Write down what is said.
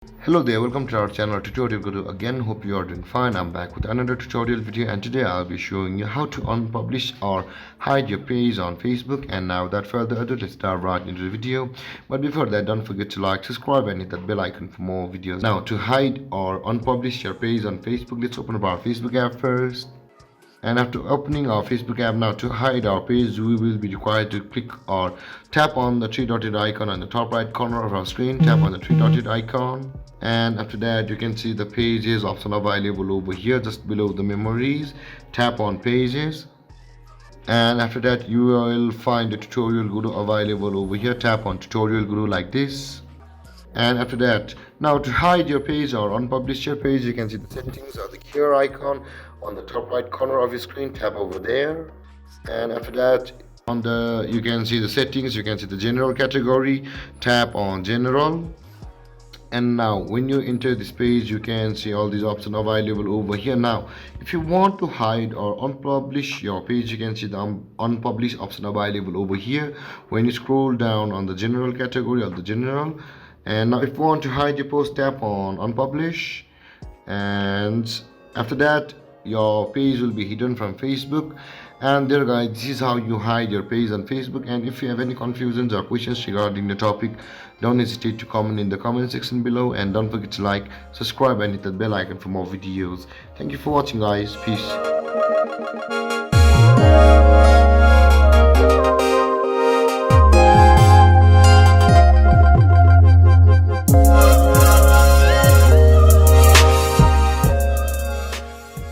Hello there, welcome to our channel Tutorial Guru. Again, hope you are doing fine. I'm back with another tutorial video, and today I'll be showing you how to unpublish or hide your page on Facebook. And now without further ado, let's dive right into the video. But before that, don't forget to like, subscribe and hit that bell icon for more videos. Now, to hide or unpublish your page on Facebook, let's open up our Facebook app first. And after opening our Facebook app, now to hide our page, we will be required to click or tap on the three dotted icon on the top right corner of our screen. Tap on the three dotted icon, and after that you can see the pages option available over here just below the memories. Tap on pages, and after that you will find the tutorial guru available over here. Tap on tutorial guru like this. And after that, now to hide your page or unpublish your page, you can see the settings or the gear icon on the top right corner of your screen. Tap over there, and after that on the you can see the settings, you can see the general category. Tap on general, and now when you enter this page, you can see all these options available over here. Now if you want to hide or unpublish your page, you can see the unpublish option available over here when you scroll down on the general category of the general. And now if you want to hide your post, tap on unpublish, and after that your page will be hidden from Facebook. And there guys, this is how you hide your page on Facebook. And if you have any confusions or questions regarding the topic, don't hesitate to comment in the comment section below, and don't forget to like, subscribe and hit that bell icon for more videos. Thank you for watching guys. Peace.